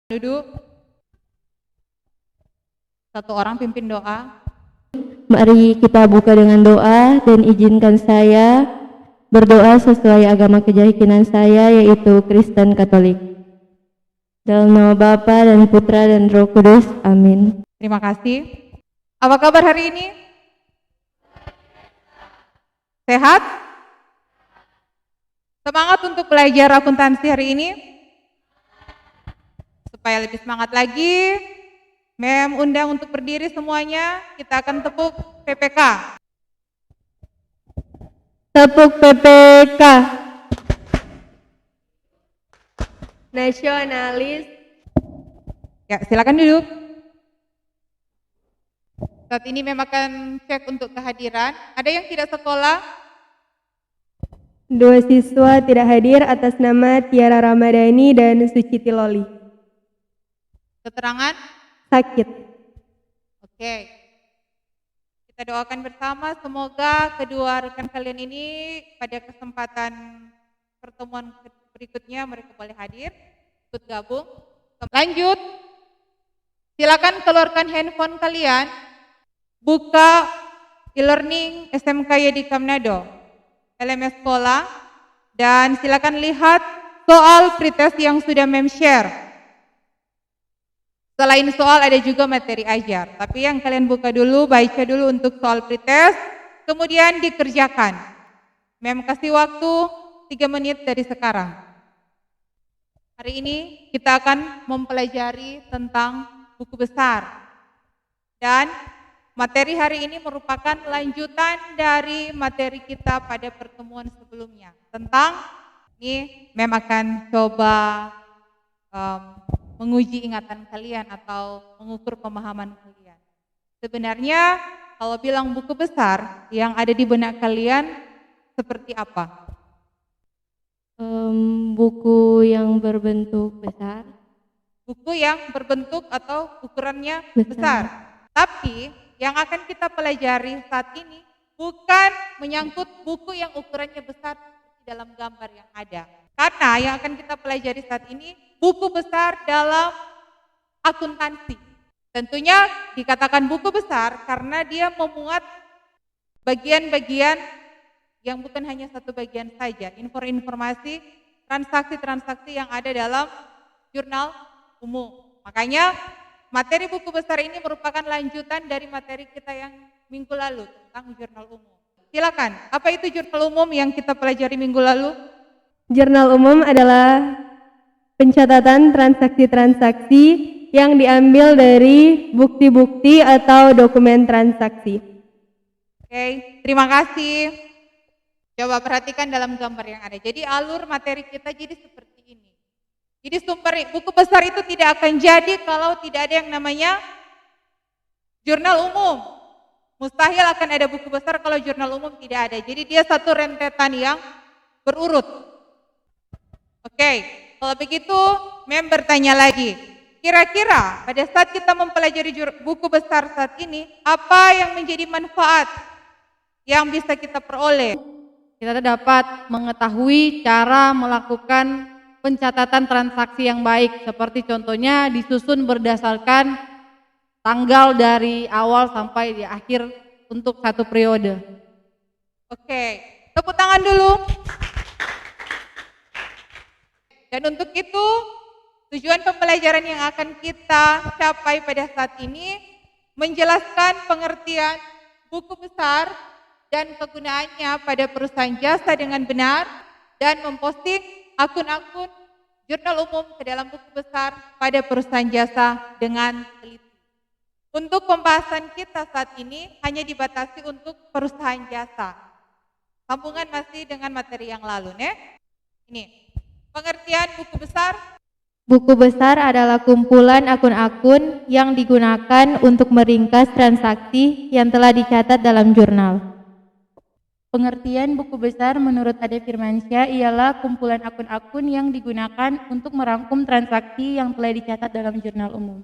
Duduk. Satu orang pimpin doa. Mari kita buka dengan doa dan izinkan saya berdoa sesuai agama keyakinan saya, yaitu Kristen Katolik. Dalam nama Bapa dan Putra dan Roh Kudus. Amin. Terima kasih. Apa kabar hari ini? Sehat? Semangat untuk belajar akuntansi hari ini? Supaya lebih semangat lagi, Mem undang untuk berdiri semuanya. Kita akan tepuk PPK. Tepuk PPK. Nasionalis. Ya, silakan duduk. Saat ini Mem akan cek untuk kehadiran. Ada yang tidak sekolah? 2 siswa tidak hadir atas nama Tiara Ramadhani dan Suciti Loli. Keterangan? Sakit. Oke. Kita doakan bersama semoga kedua rekan kalian ini pada kesempatan pertemuan berikutnya mereka boleh hadir, ikut gabung. Lanjut. Silakan keluarkan handphone kalian. Buka e-learning SMK Yedi Kamnado, LMS Sekolah, dan silakan lihat soal pretest yang sudah Mem share. Selain soal ada juga materi ajar, tapi yang kalian buka dulu, baca dulu untuk soal pretest, kemudian dikerjakan. Mem kasih waktu 3 menit dari sekarang. Hari ini kita akan mempelajari tentang buku besar. Dan materi hari ini merupakan lanjutan dari materi kita pada pertemuan sebelumnya. Tentang, ini Mem akan coba menguji ingatan kalian atau mengukur pemahaman kalian. Sebenarnya kalau bilang buku besar, yang ada di benak kalian seperti apa? Buku yang berbentuk besar. Buku yang berbentuk atau ukurannya Besar. besar. Tapi yang akan kita pelajari saat ini bukan menyangkut buku yang ukurannya besar di dalam gambar yang ada. Karena yang akan kita pelajari saat ini buku besar dalam akuntansi. Tentunya dikatakan buku besar karena dia memuat bagian-bagian yang bukan hanya satu bagian saja, informasi, transaksi-transaksi yang ada dalam jurnal umum. Makanya materi buku besar ini merupakan lanjutan dari materi kita yang minggu lalu tentang jurnal umum. Silakan, apa itu jurnal umum yang kita pelajari minggu lalu? Jurnal umum adalah pencatatan transaksi-transaksi yang diambil dari bukti-bukti atau dokumen transaksi. Oke, terima kasih. Coba perhatikan dalam gambar yang ada. Jadi alur materi kita jadi seperti ini. Jadi sumber buku besar itu tidak akan jadi kalau tidak ada yang namanya jurnal umum. Mustahil akan ada buku besar kalau jurnal umum tidak ada. Jadi dia satu rentetan yang berurut. Oke, kalau begitu Mem bertanya lagi. Kira-kira pada saat kita mempelajari buku besar saat ini, apa yang menjadi manfaat yang bisa kita peroleh? Kita dapat mengetahui cara melakukan pencatatan transaksi yang baik, seperti contohnya disusun berdasarkan tanggal dari awal sampai di akhir untuk satu periode. Oke, tepuk tangan dulu. Dan untuk itu, tujuan pembelajaran yang akan kita capai pada saat ini menjelaskan pengertian buku besar dan kegunaannya pada perusahaan jasa dengan benar dan memposting akun-akun jurnal umum ke dalam buku besar pada perusahaan jasa dengan teliti. Untuk pembahasan kita saat ini hanya dibatasi untuk perusahaan jasa. Sambungan masih dengan materi yang lalu, Ini. Pengertian buku besar. Buku besar adalah kumpulan akun-akun yang digunakan untuk meringkas transaksi yang telah dicatat dalam jurnal. Pengertian buku besar menurut Ade Firmansyah ialah kumpulan akun-akun yang digunakan untuk merangkum transaksi yang telah dicatat dalam jurnal umum.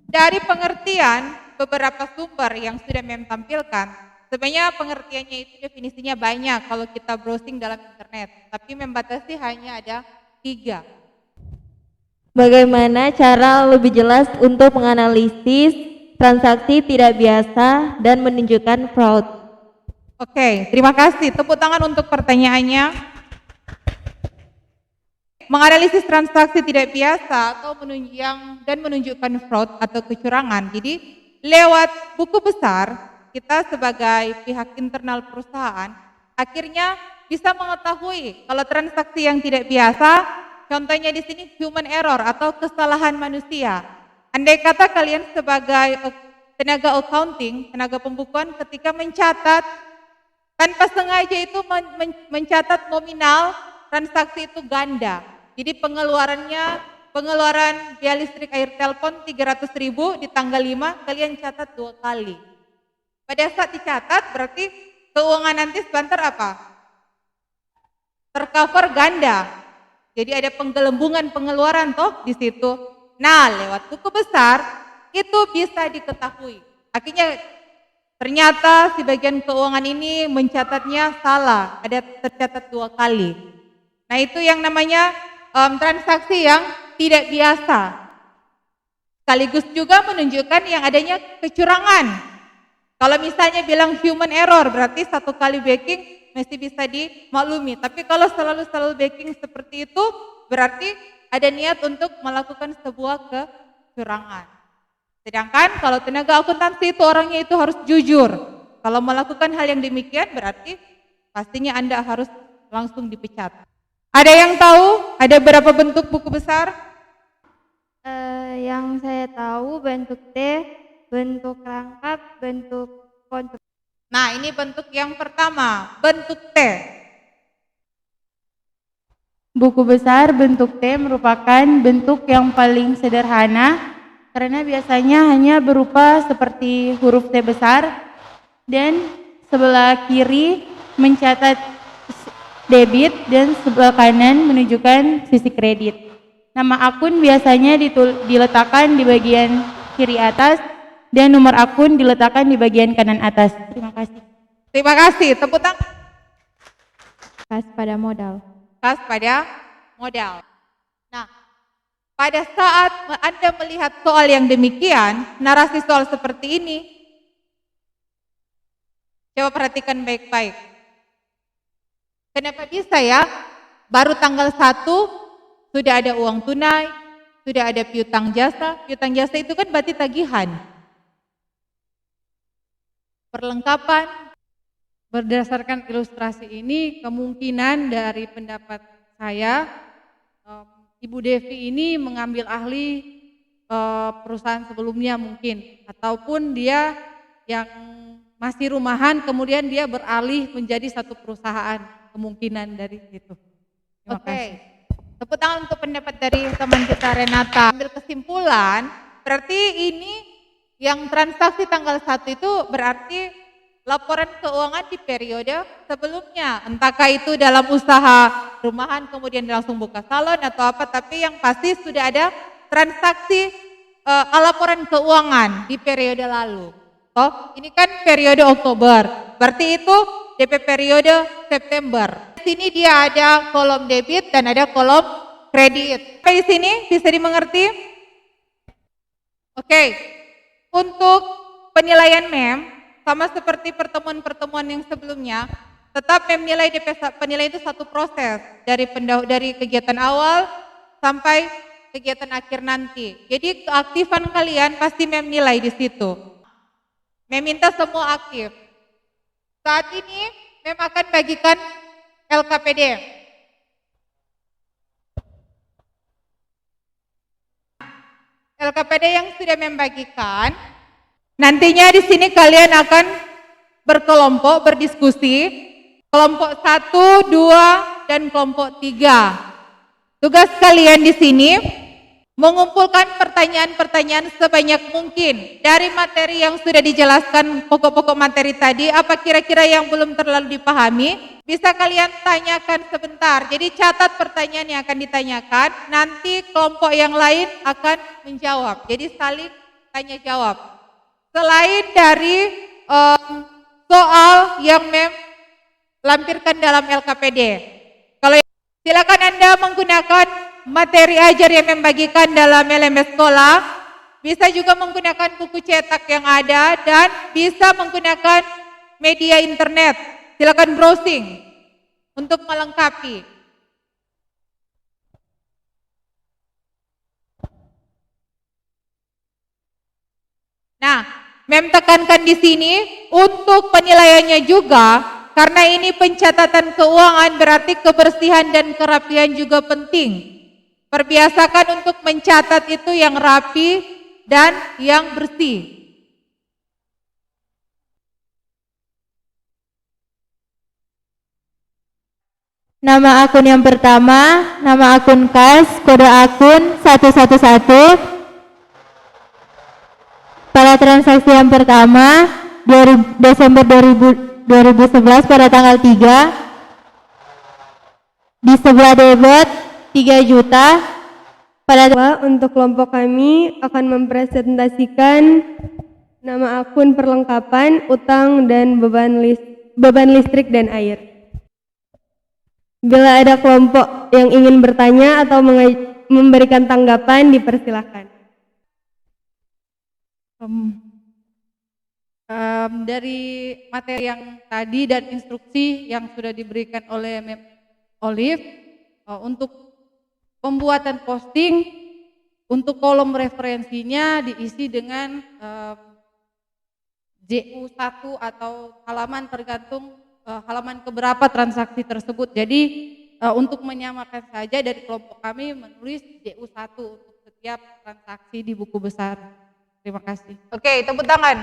Dari pengertian beberapa sumber yang sudah Mem tampilkan, sebenarnya pengertiannya itu definisinya banyak kalau kita browsing dalam internet, tapi membatasi hanya ada 3. Bagaimana cara lebih jelas untuk menganalisis transaksi tidak biasa dan menunjukkan fraud? Oke, terima kasih. Tepuk tangan untuk pertanyaannya. Menganalisis transaksi tidak biasa atau menunjukkan fraud atau kecurangan. Jadi lewat buku besar, kita sebagai pihak internal perusahaan akhirnya bisa mengetahui kalau transaksi yang tidak biasa, contohnya di sini human error atau kesalahan manusia. Andai kata kalian sebagai tenaga accounting, tenaga pembukuan ketika mencatat tanpa sengaja itu mencatat nominal transaksi itu ganda. Jadi pengeluaran biaya listrik air telepon 300.000 di tanggal 5 kalian catat 2 kali. Pada saat dicatat berarti keuangan nanti sebentar apa? Tercover ganda. Jadi ada penggelembungan pengeluaran toh di situ. Nah, lewat buku besar itu bisa diketahui. Akhirnya ternyata si bagian keuangan ini mencatatnya salah, ada tercatat 2 kali. Nah, itu yang namanya transaksi yang tidak biasa. Sekaligus juga menunjukkan yang adanya kecurangan. Kalau misalnya bilang human error berarti 1 kali backing masih bisa dimaklumi. Tapi kalau selalu backing seperti itu berarti ada niat untuk melakukan sebuah kecurangan. Sedangkan kalau tenaga akuntansi itu orangnya itu harus jujur. Kalau melakukan hal yang demikian berarti pastinya Anda harus langsung dipecat. Ada yang tahu ada berapa bentuk buku besar? Yang saya tahu bentuk T, bentuk lengkap, bentuk kontur. Nah, ini bentuk yang pertama, bentuk T. Buku besar bentuk T merupakan bentuk yang paling sederhana karena biasanya hanya berupa seperti huruf T besar dan sebelah kiri mencatat debit dan sebelah kanan menunjukkan sisi kredit. Nama akun biasanya diletakkan di bagian kiri atas dan nomor akun diletakkan di bagian kanan atas. Terima kasih. Terima kasih. Tepuk tangan. Kas pada modal. Kas pada modal. Nah, pada saat Anda melihat soal yang demikian, narasi soal seperti ini, coba perhatikan baik-baik. Kenapa bisa ya? Baru tanggal 1 sudah ada uang tunai, sudah ada piutang jasa. Piutang jasa itu kan berarti tagihan. Perlengkapan. Berdasarkan ilustrasi ini, kemungkinan dari pendapat saya, Ibu Devi ini mengambil ahli perusahaan sebelumnya mungkin, ataupun dia yang masih rumahan kemudian dia beralih menjadi satu perusahaan. Kemungkinan dari situ. Terima kasih. Tepuk tangan untuk pendapat dari teman kita Renata. Ambil kesimpulan, berarti ini yang transaksi tanggal 1 itu berarti laporan keuangan di periode sebelumnya. Entahkah itu dalam usaha rumahan kemudian langsung buka salon atau apa, tapi yang pasti sudah ada transaksi laporan keuangan di periode lalu. Toh, ini kan periode Oktober. Berarti itu DP periode September. Di sini dia ada kolom debit dan ada kolom kredit. Di sini bisa dimengerti? Oke. Untuk penilaian MEM sama seperti pertemuan-pertemuan yang sebelumnya, tetap MEM nilai DP penilaian itu satu proses dari kegiatan awal sampai kegiatan akhir nanti. Jadi keaktifan kalian pasti MEM nilai di situ. MEM minta semua aktif. Saat ini MEM akan bagikan LKPD. LKPD yang sudah MEM bagikan, nantinya di sini kalian akan berkelompok berdiskusi, kelompok 1, 2, dan kelompok 3. Tugas kalian di sini mengumpulkan pertanyaan-pertanyaan sebanyak mungkin dari materi yang sudah dijelaskan, pokok-pokok materi tadi, apa kira-kira yang belum terlalu dipahami, bisa kalian tanyakan sebentar. Jadi catat pertanyaan yang akan ditanyakan, nanti kelompok yang lain akan menjawab. Jadi saling tanya jawab. Selain dari soal yang MEM lampirkan dalam LKPD, kalau silakan Anda menggunakan materi ajar yang membagikan dalam LMS sekolah, bisa juga menggunakan buku cetak yang ada dan bisa menggunakan media internet. Silakan browsing untuk melengkapi. Nah, Mem tekankan di sini untuk penilaiannya juga, karena ini pencatatan keuangan berarti kebersihan dan kerapihan juga penting. Perbiasakan untuk mencatat itu yang rapi dan yang bersih. Nama akun yang pertama, nama akun KAS, kode akun 111. Pada transaksi yang pertama, Desember 2011 pada tanggal 3, di sebelah debit 3 juta. Untuk kelompok kami akan mempresentasikan nama akun perlengkapan, utang, dan beban listrik dan air. Bila ada kelompok yang ingin bertanya atau memberikan tanggapan, dipersilahkan. Dari materi yang tadi dan instruksi yang sudah diberikan oleh Mem Olive, untuk pembuatan posting, untuk kolom referensinya diisi dengan JU1 atau halaman, tergantung halaman keberapa transaksi tersebut. Jadi untuk menyamakan saja dari kelompok kami menulis JU1 untuk setiap transaksi di buku besar. Terima kasih. Oke, tepuk tangan.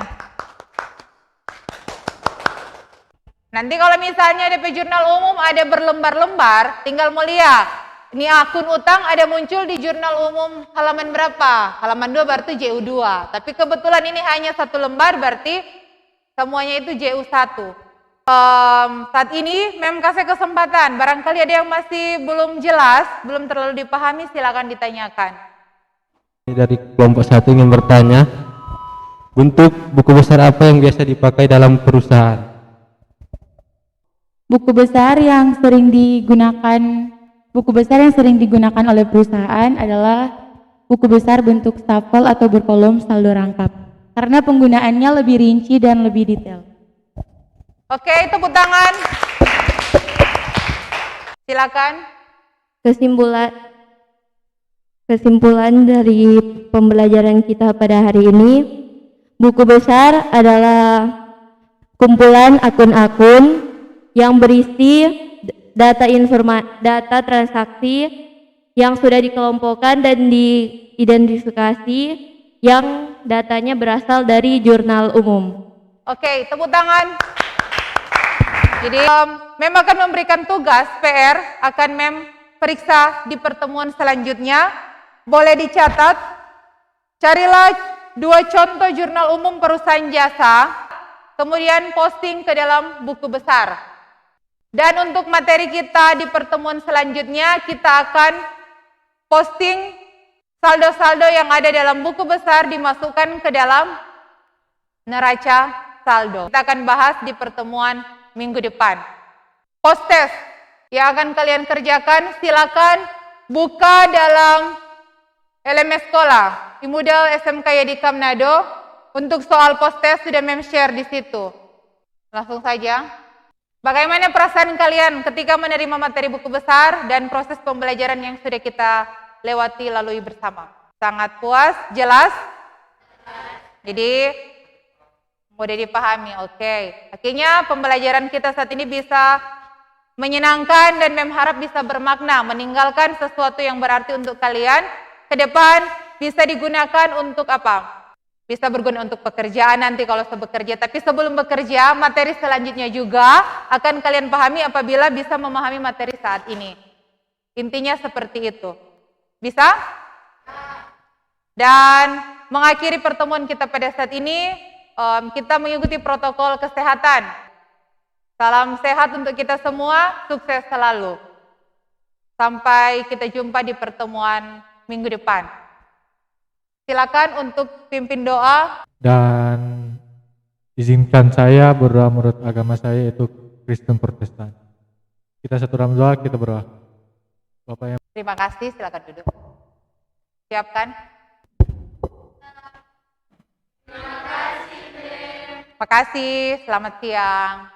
Nanti kalau misalnya DP Jurnal Umum ada berlembar-lembar, tinggal mulia. Ini akun utang ada muncul di Jurnal Umum halaman berapa? Halaman 2 berarti JU2. Tapi kebetulan ini hanya satu lembar, berarti semuanya itu JU1. Saat ini Mem kasih kesempatan, barangkali ada yang masih belum jelas, belum terlalu dipahami, silakan ditanyakan. Dari kelompok 1 ingin bertanya, bentuk buku besar apa yang biasa dipakai dalam perusahaan? Buku besar yang sering digunakan oleh perusahaan adalah buku besar bentuk stapel atau berkolom saldo rangkap, karena penggunaannya lebih rinci dan lebih detail. Oke, tepuk tangan. Silakan. Kesimpulan dari pembelajaran kita pada hari ini, buku besar adalah kumpulan akun-akun yang berisi data transaksi yang sudah dikelompokkan dan diidentifikasi, yang datanya berasal dari jurnal umum. Oke, tepuk tangan. Jadi Mem akan memberikan tugas PR, akan Mem periksa di pertemuan selanjutnya. Boleh dicatat, carilah 2 contoh jurnal umum perusahaan jasa, kemudian posting ke dalam buku besar. Dan untuk materi kita di pertemuan selanjutnya, kita akan posting saldo-saldo yang ada dalam buku besar dimasukkan ke dalam neraca saldo. Kita akan bahas di pertemuan minggu depan. Post test yang akan kalian kerjakan, silakan buka dalam LMS sekolah, Imudal SMK Yadika Manado. Untuk soal post test sudah Mem share di situ. Langsung saja. Bagaimana perasaan kalian ketika menerima materi buku besar dan proses pembelajaran yang sudah kita lewati lalui bersama? Sangat puas, jelas? Jadi mudah dipahami, oke. Akhirnya pembelajaran kita saat ini bisa menyenangkan dan Mem harap bisa bermakna, meninggalkan sesuatu yang berarti untuk kalian. Ke depan bisa digunakan untuk apa? Bisa berguna untuk pekerjaan nanti kalau bekerja. Tapi sebelum bekerja, materi selanjutnya juga akan kalian pahami apabila bisa memahami materi saat ini. Intinya seperti itu. Bisa? Dan mengakhiri pertemuan kita pada saat ini, kita mengikuti protokol kesehatan. Salam sehat untuk kita semua, sukses selalu. Sampai kita jumpa di pertemuan minggu depan. Silakan untuk pimpin doa. Dan izinkan saya berdoa menurut agama saya, yaitu Kristen Protestan. Kita satu dalam doa, kita berdoa. Bapak yang Terima kasih, silakan duduk. Siapkan. Terima kasih, selamat siang.